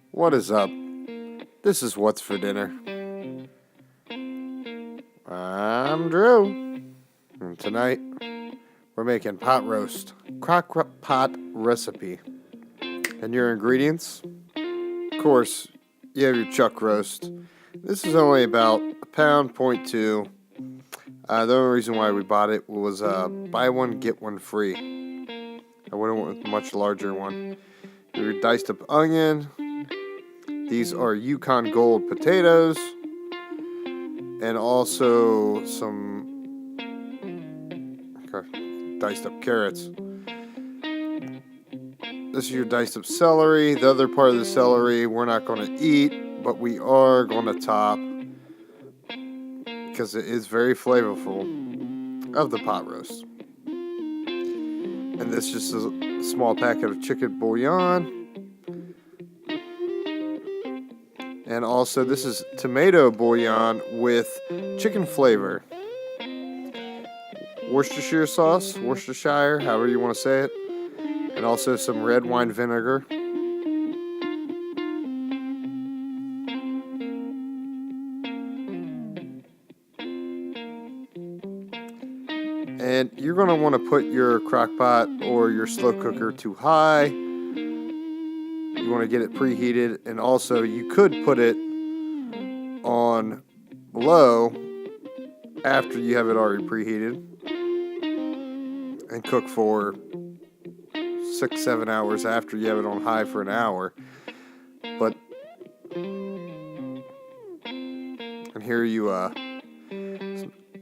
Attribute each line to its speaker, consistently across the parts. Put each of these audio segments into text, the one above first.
Speaker 1: What is up? This is What's for Dinner. I'm Drew. And tonight, we're making pot roast. Crock pot recipe. And your ingredients? Of course, you have your chuck roast. This is only about a pound, 0.2. The only reason why we bought it was buy one, get one free. I would have went with a much larger one. Your diced up onion. These are Yukon Gold potatoes. And also some diced up carrots. This is your diced up celery. The other part of the celery we're not going to eat, but we are going to top because it is very flavorful of the pot roast. And this is just a small packet of chicken bouillon. And also this is tomato bouillon with chicken flavor. Worcestershire sauce, Worcestershire, however you want to say it. And also some red wine vinegar. And you're going to want to put your crock pot or your slow cooker to high. You want to get it preheated. And also you could put it on low after you have it already preheated. And cook for 6-7 hours after you have it on high for an hour. But and here you of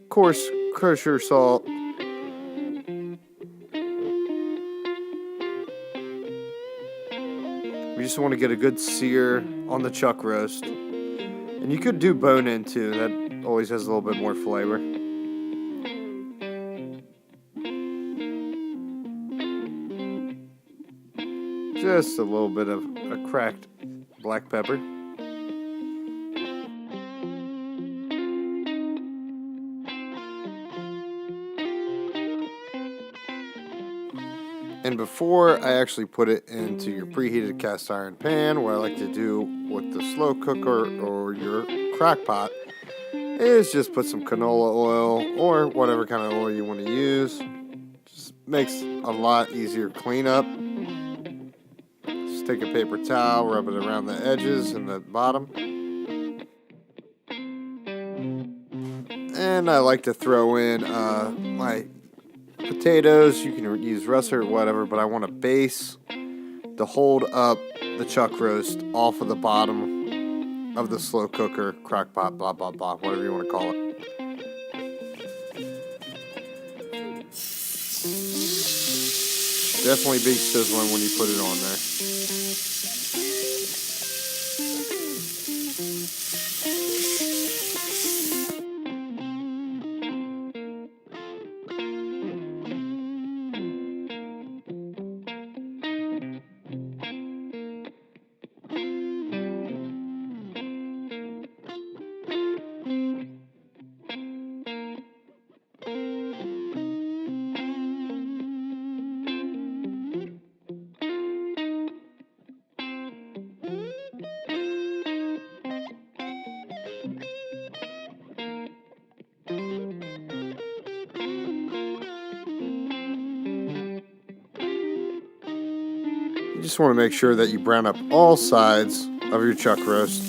Speaker 1: course kosher salt. We just want to get a good sear on the chuck roast. And you could do bone in too. That always has a little bit more flavor. Just a little bit of a cracked black pepper. And before I actually put it into your preheated cast iron pan, what I like to do with the slow cooker or your crock pot is just put some canola oil or whatever kind of oil you want to use. Just makes a lot easier cleanup. Just take a paper towel, rub it around the edges and the bottom. And I like to throw in my potatoes. You can use russet or whatever, but I want a base to hold up the chuck roast off of the bottom of the slow cooker, crock pot, blah, blah, blah, whatever you want to call it. Definitely be sizzling when you put it on there. You just want to make sure that you brown up all sides of your chuck roast.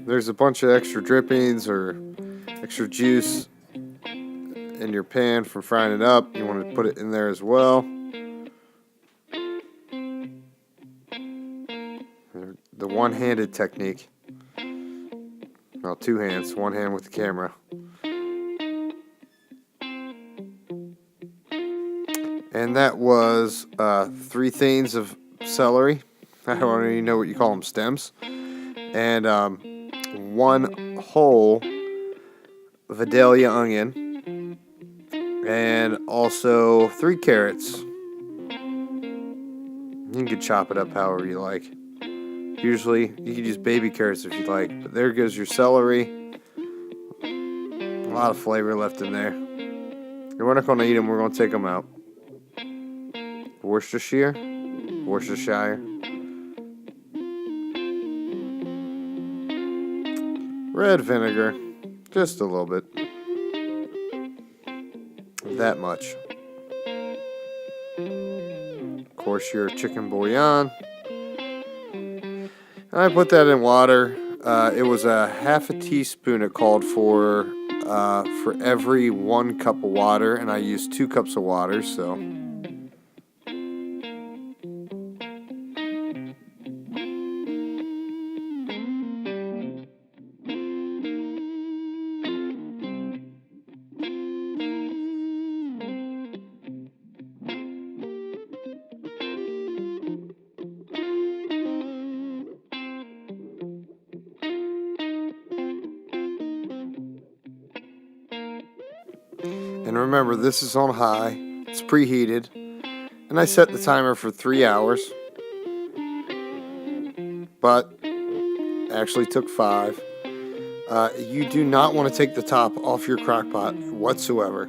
Speaker 1: There's a bunch of extra drippings or extra juice in your pan from frying it up. You want to put it in there as well. The one-handed technique. Well, two hands, one hand with the camera. And that was 3 things of celery. I don't even know what you call them, stems. And 1 whole Vidalia onion. And also 3 carrots. You can chop it up however you like. Usually, you can use baby carrots if you like. But there goes your celery. A lot of flavor left in there. And we're not going to eat them. We're going to take them out. Worcestershire. Worcestershire. Red vinegar, just a little bit. That much. Of course, your chicken bouillon. I put that in water. It was a half a teaspoon it called for every 1 cup of water, and I used 2 cups of water, so. And remember, this is on high. It's preheated. And I set the timer for 3 hours. But actually took 5. You do not want to take the top off your crock pot whatsoever.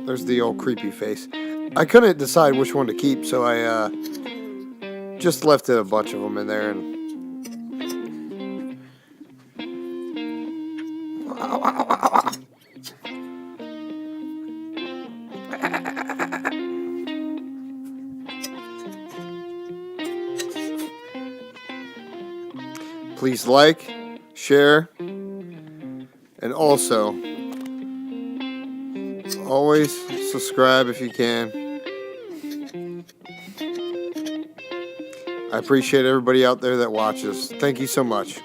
Speaker 1: There's the old creepy face. I couldn't decide which one to keep, so I just left a bunch of them in there. And please like, share, and also always subscribe if you can. I appreciate everybody out there that watches. Thank you so much.